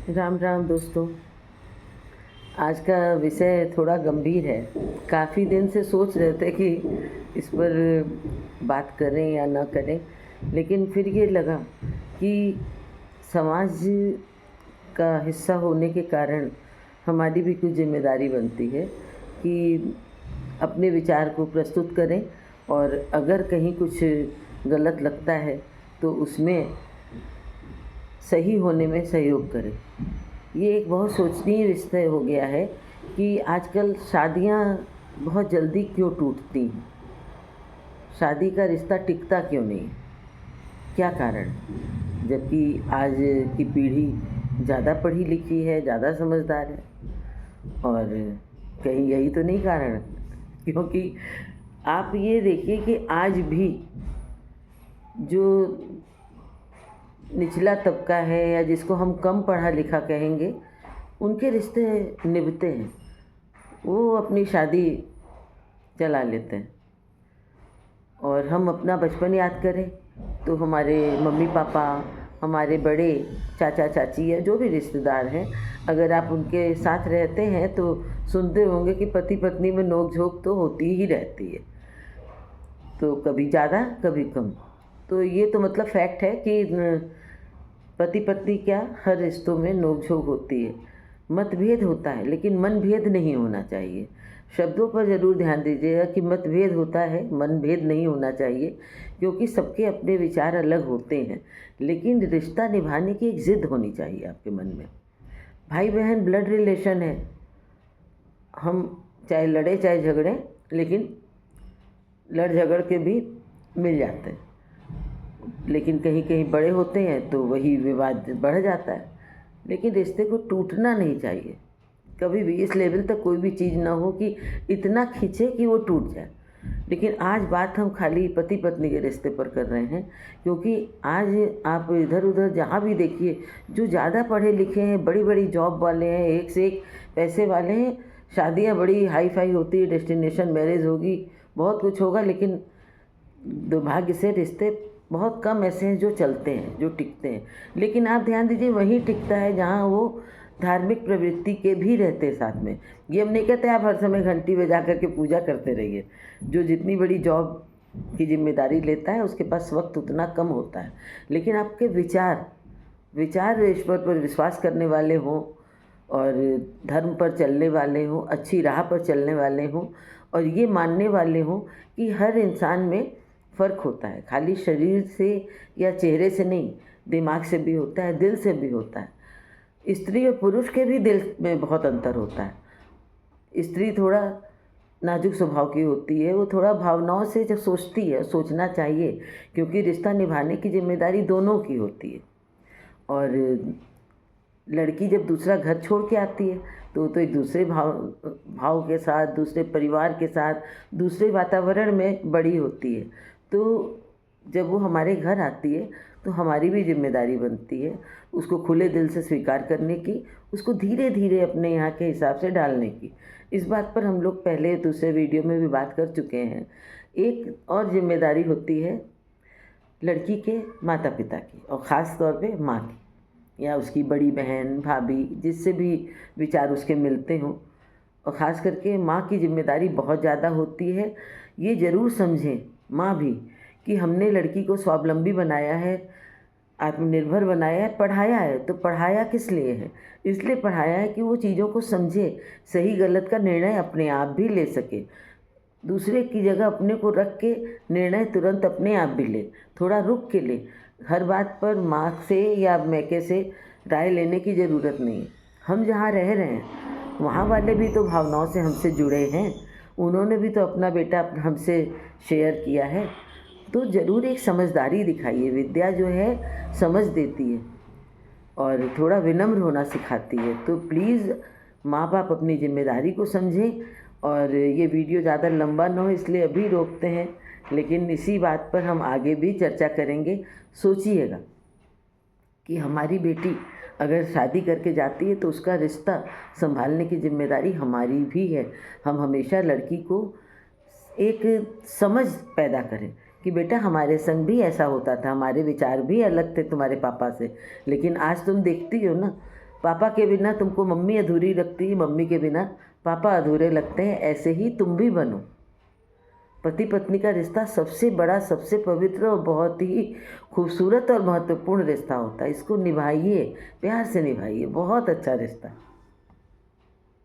राम राम दोस्तों। आज का विषय थोड़ा गंभीर है। काफ़ी दिन से सोच रहे थे कि इस पर बात करें या ना करें, लेकिन फिर ये लगा कि समाज का हिस्सा होने के कारण हमारी भी कुछ जिम्मेदारी बनती है कि अपने विचार को प्रस्तुत करें, और अगर कहीं कुछ गलत लगता है तो उसमें सही होने में सहयोग करें। ये एक बहुत सोचनीय विषय हो गया है कि आजकल शादियां बहुत जल्दी क्यों टूटती हैं। शादी का रिश्ता टिकता क्यों नहीं है, क्या कारण? जबकि आज की पीढ़ी ज़्यादा पढ़ी लिखी है, ज़्यादा समझदार है। और कहीं यही तो नहीं कारण? क्योंकि आप ये देखिए कि आज भी जो निचला तबका है या जिसको हम कम पढ़ा लिखा कहेंगे, उनके रिश्ते निभते हैं। वो अपनी शादी चला लेते हैं। और हम अपना बचपन याद करें तो हमारे मम्मी पापा, हमारे बड़े चाचा चाची या जो भी रिश्तेदार हैं, अगर आप उनके साथ रहते हैं तो सुनते होंगे कि पति पत्नी में नोक झोंक तो होती ही रहती है। तो कभी ज़्यादा कभी कम। तो ये तो मतलब फैक्ट है कि पति पत्नी क्या, हर रिश्तों में नोक झोंक होती है। मतभेद होता है लेकिन मनभेद नहीं होना चाहिए। शब्दों पर ज़रूर ध्यान दीजिएगा कि मतभेद होता है, मनभेद नहीं होना चाहिए, क्योंकि सबके अपने विचार अलग होते हैं। लेकिन रिश्ता निभाने की एक ज़िद होनी चाहिए आपके मन में। भाई बहन ब्लड रिलेशन है, हम चाहे लड़े चाहे झगड़ें, लेकिन लड़ झगड़ के भी मिल जाते हैं। लेकिन कहीं कहीं बड़े होते हैं तो वही विवाद बढ़ जाता है। लेकिन रिश्ते को टूटना नहीं चाहिए कभी भी। इस लेवल तक कोई भी चीज़ ना हो कि इतना खींचे कि वो टूट जाए। लेकिन आज बात हम खाली पति पत्नी के रिश्ते पर कर रहे हैं, क्योंकि आज आप इधर उधर जहाँ भी देखिए, जो ज़्यादा पढ़े लिखे हैं, बड़ी बड़ी जॉब वाले हैं, एक से एक पैसे वाले हैं, शादियाँ बड़ी हाई फाई होती है, डेस्टिनेशन मैरिज होगी, बहुत कुछ होगा, लेकिन दुर्भाग्य से रिश्ते बहुत कम ऐसे हैं जो चलते हैं, जो टिकते हैं। लेकिन आप ध्यान दीजिए, वहीं टिकता है जहाँ वो धार्मिक प्रवृत्ति के भी रहते हैं साथ में। ये हम नहीं कहते आप हर समय घंटी बजा करके पूजा करते रहिए। जो जितनी बड़ी जॉब की जिम्मेदारी लेता है उसके पास वक्त उतना कम होता है। लेकिन आपके विचार विचार ईश्वर पर विश्वास करने वाले हों, और धर्म पर चलने वाले हों, अच्छी राह पर चलने वाले हों, और ये मानने वाले हों कि हर इंसान में फ़र्क होता है, खाली शरीर से या चेहरे से नहीं, दिमाग से भी होता है, दिल से भी होता है। स्त्री और पुरुष के भी दिल में बहुत अंतर होता है। स्त्री थोड़ा नाजुक स्वभाव की होती है, वो थोड़ा भावनाओं से जब सोचती है, सोचना चाहिए, क्योंकि रिश्ता निभाने की जिम्मेदारी दोनों की होती है। और लड़की जब दूसरा घर छोड़ के आती है तो एक दूसरे भाव भाव के साथ, दूसरे परिवार के साथ, दूसरे वातावरण में बड़ी होती है। तो जब वो हमारे घर आती है तो हमारी भी जिम्मेदारी बनती है उसको खुले दिल से स्वीकार करने की, उसको धीरे धीरे अपने यहाँ के हिसाब से डालने की। इस बात पर हम लोग पहले दूसरे वीडियो में भी बात कर चुके हैं। एक और जिम्मेदारी होती है लड़की के माता पिता की, और ख़ास तौर पे माँ की या उसकी बड़ी बहन, भाभी, जिससे भी विचार उसके मिलते हों। और ख़ास करके माँ की जिम्मेदारी बहुत ज़्यादा होती है। ये ज़रूर समझें माँ भी कि हमने लड़की को स्वावलंबी बनाया है, आत्मनिर्भर बनाया है, पढ़ाया है। तो पढ़ाया किस लिए है? इसलिए पढ़ाया है कि वो चीज़ों को समझे, सही गलत का निर्णय अपने आप भी ले सके, दूसरे की जगह अपने को रख के निर्णय तुरंत अपने आप भी ले, थोड़ा रुक के ले। हर बात पर माँ से या मैके से राय लेने की ज़रूरत नहीं है। हम जहाँ रह रहे हैं वहाँ वाले भी तो भावनाओं से हमसे जुड़े हैं, उन्होंने भी तो अपना बेटा हमसे शेयर किया है। तो ज़रूर एक समझदारी दिखाइए। विद्या जो है समझ देती है और थोड़ा विनम्र होना सिखाती है। तो प्लीज़ माँ बाप अपनी जिम्मेदारी को समझें। और ये वीडियो ज़्यादा लंबा ना हो इसलिए अभी रोकते हैं, लेकिन इसी बात पर हम आगे भी चर्चा करेंगे। सोचिएगा कि हमारी बेटी अगर शादी करके जाती है तो उसका रिश्ता संभालने की जिम्मेदारी हमारी भी है। हम हमेशा लड़की को एक समझ पैदा करें कि बेटा हमारे संग भी ऐसा होता था, हमारे विचार भी अलग थे तुम्हारे पापा से, लेकिन आज तुम देखती हो ना पापा के बिना तुमको मम्मी अधूरी लगती है, मम्मी के बिना पापा अधूरे लगते हैं, ऐसे ही तुम भी बनो। पति पत्नी का रिश्ता सबसे बड़ा, सबसे पवित्र और बहुत ही खूबसूरत और महत्वपूर्ण रिश्ता होता है। इसको निभाइए, प्यार से निभाइए, बहुत अच्छा रिश्ता है।